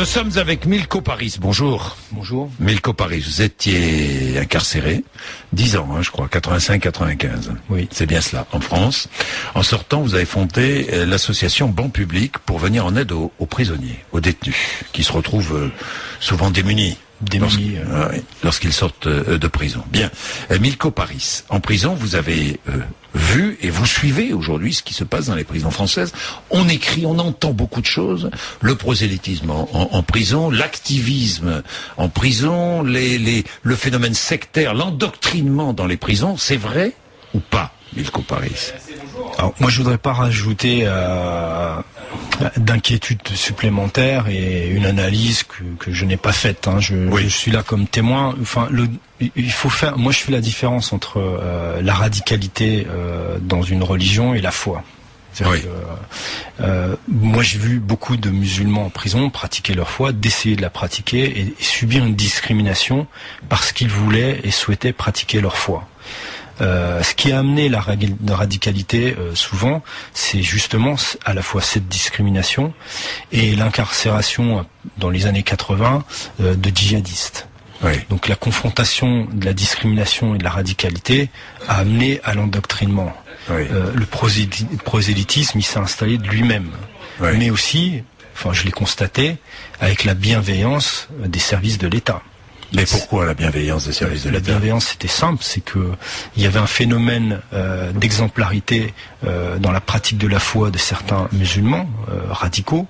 Nous sommes avec Milko Paris. Bonjour. Bonjour. Milko Paris, vous étiez incarcéré 10 ans, je crois, 85-95. Oui. C'est bien cela, en France. En sortant, vous avez fondé l'association Banc Public pour venir en aide aux prisonniers, aux détenus, qui se retrouvent souvent démunis. Lorsqu'ils sortent de prison. Bien. Milko Paris, en prison, vous avez vu et vous suivez aujourd'hui ce qui se passe dans les prisons françaises. On écrit, on entend beaucoup de choses. Le prosélytisme en prison, l'activisme en prison, le phénomène sectaire, l'endoctrinement dans les prisons, c'est vrai ou pas, Milko Paris? Alors, moi, je voudrais pas rajouter d'inquiétude supplémentaire et une analyse que je n'ai pas faite. Je suis là comme témoin. Enfin, il faut faire. Moi, je fais la différence entre la radicalité dans une religion et la foi. Oui. Moi, j'ai vu beaucoup de musulmans en prison pratiquer leur foi, d'essayer de la pratiquer et subir une discrimination parce qu'ils voulaient et souhaitaient pratiquer leur foi. Ce qui a amené la radicalité souvent, c'est justement à la fois cette discrimination et l'incarcération dans les années 80 de djihadistes. Oui. Donc la confrontation de la discrimination et de la radicalité a amené à l'endoctrinement. Oui. Le prosélytisme, il s'est installé de lui-même. Oui. Mais aussi, enfin je l'ai constaté, avec la bienveillance des services de l'État. Mais pourquoi la bienveillance des services de l'État? La bienveillance, c'était simple, c'est que il y avait un phénomène d'exemplarité dans la pratique de la foi de certains musulmans radicaux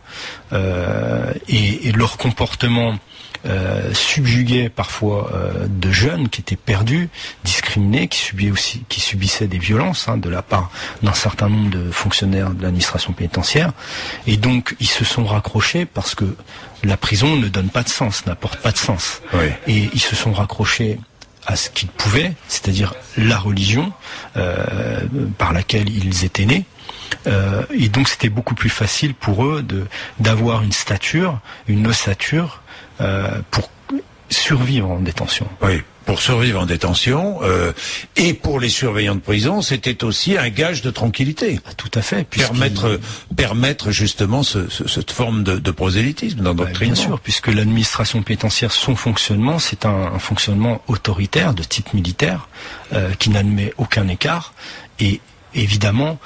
et leur comportement subjuguait parfois de jeunes qui étaient perdus, discriminés, qui subissaient des violences de la part d'un certain nombre de fonctionnaires de l'administration pénitentiaire, et donc ils se sont raccrochés parce que la prison ne donne pas de sens, n'apporte pas de sens, oui. Et ils se sont raccrochés à ce qu'ils pouvaient, c'est-à-dire la religion par laquelle ils étaient nés. Et donc c'était beaucoup plus facile pour eux d'avoir une stature, une ossature pour survivre en détention. Oui, pour survivre en détention, et pour les surveillants de prison, c'était aussi un gage de tranquillité. Tout à fait. Permettre justement cette forme de prosélytisme, d'endoctrinement. Bien sûr, puisque l'administration pénitentiaire, son fonctionnement, c'est un fonctionnement autoritaire de type militaire, qui n'admet aucun écart, et évidemment,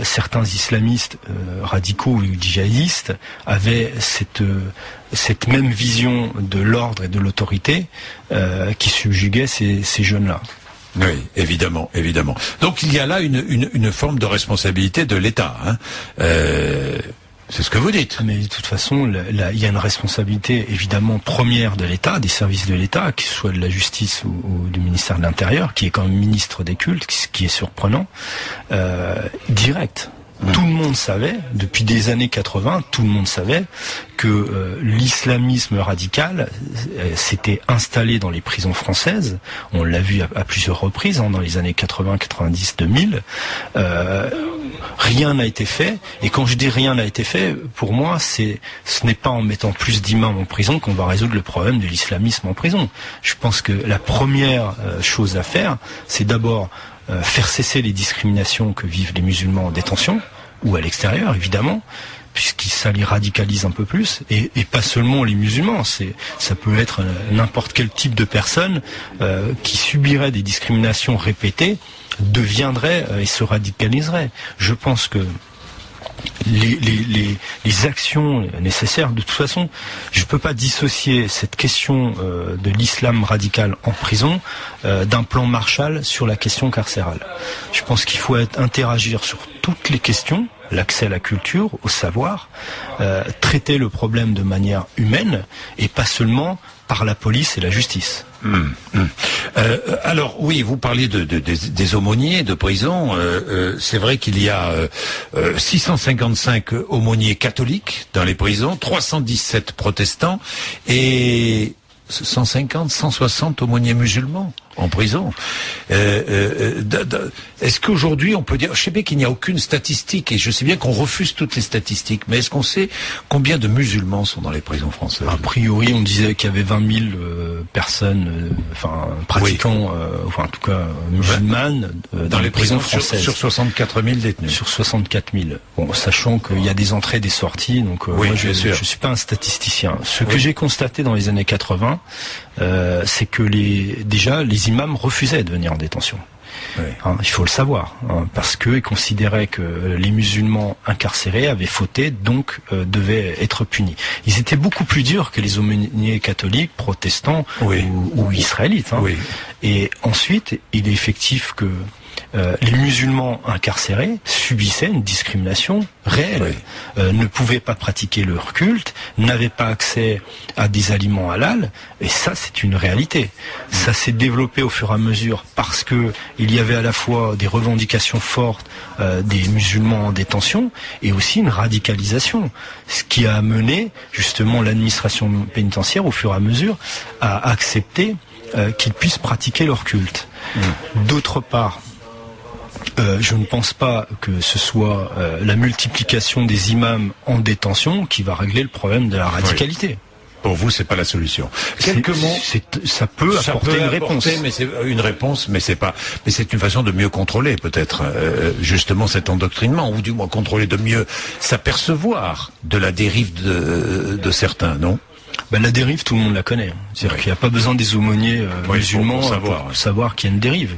certains islamistes radicaux ou djihadistes avaient cette même vision de l'ordre et de l'autorité qui subjuguait ces jeunes-là. Oui, évidemment. Donc il y a là une forme de responsabilité de l'État. C'est ce que vous dites. Mais de toute façon, il y a une responsabilité évidemment première de l'État, des services de l'État, que ce soit de la justice ou du ministère de l'Intérieur, qui est quand même ministre des cultes, ce qui est surprenant, direct. Tout le monde savait, depuis des années 80, tout le monde savait que l'islamisme radical s'était installé dans les prisons françaises. On l'a vu à plusieurs reprises dans les années 80, 90, 2000. Rien n'a été fait. Et quand je dis rien n'a été fait, pour moi, ce n'est pas en mettant plus d'imams en prison qu'on va résoudre le problème de l'islamisme en prison. Je pense que la première chose à faire, c'est d'abord faire cesser les discriminations que vivent les musulmans en détention, ou à l'extérieur évidemment, puisque ça les radicalise un peu plus, et pas seulement les musulmans, ça peut être n'importe quel type de personne qui subirait des discriminations répétées, deviendrait et se radicaliserait. Je pense que les actions nécessaires, de toute façon, je ne peux pas dissocier cette question de l'islam radical en prison d'un plan Marshall sur la question carcérale. Je pense qu'il faut interagir sur toutes les questions, l'accès à la culture, au savoir, traiter le problème de manière humaine et pas seulement par la police et la justice. Alors oui, vous parliez des aumôniers de prison. C'est vrai qu'il y a 655 aumôniers catholiques dans les prisons, 317 protestants et 150, 160 aumôniers musulmans. en prison. Est-ce qu'aujourd'hui on peut dire, je sais bien qu'il n'y a aucune statistique et je sais bien qu'on refuse toutes les statistiques, mais est-ce qu'on sait combien de musulmans sont dans les prisons françaises? A priori, on disait qu'il y avait 20 000 personnes, pratiquants, en tout cas musulmanes, dans les prisons françaises. Sur 64 000 détenus. Sur 64 000. Bon, sachant qu'il y a des entrées, des sorties, donc moi je suis pas un statisticien. Ce que j'ai constaté dans les années 80, c'est que déjà les imams refusaient de venir en détention. Oui. Il faut le savoir, parce qu'ils considéraient que les musulmans incarcérés avaient fauté, donc devaient être punis. Ils étaient beaucoup plus durs que les aumôniers catholiques, protestants ou israélites. Et ensuite, il est effectif que les musulmans incarcérés subissaient une discrimination réelle, ne pouvaient pas pratiquer leur culte, n'avaient pas accès à des aliments halal, et ça c'est une réalité. Ça s'est développé au fur et à mesure parce que il y avait à la fois des revendications fortes des musulmans en détention et aussi une radicalisation, ce qui a amené justement l'administration pénitentiaire au fur et à mesure à accepter qu'ils puissent pratiquer leur culte. D'autre part, je ne pense pas que ce soit la multiplication des imams en détention qui va régler le problème de la radicalité. Oui. Pour vous, c'est pas la solution. Quelques mots. Ça peut apporter une réponse. Mais c'est une réponse, mais c'est pas. Mais c'est une façon de mieux contrôler, peut-être, justement cet endoctrinement, ou du moins contrôler, de mieux s'apercevoir de la dérive de certains, non? La dérive, tout le monde la connaît. C'est-à-dire qu'il n'y a pas besoin des aumôniers musulmans pour savoir qu'il y a une dérive.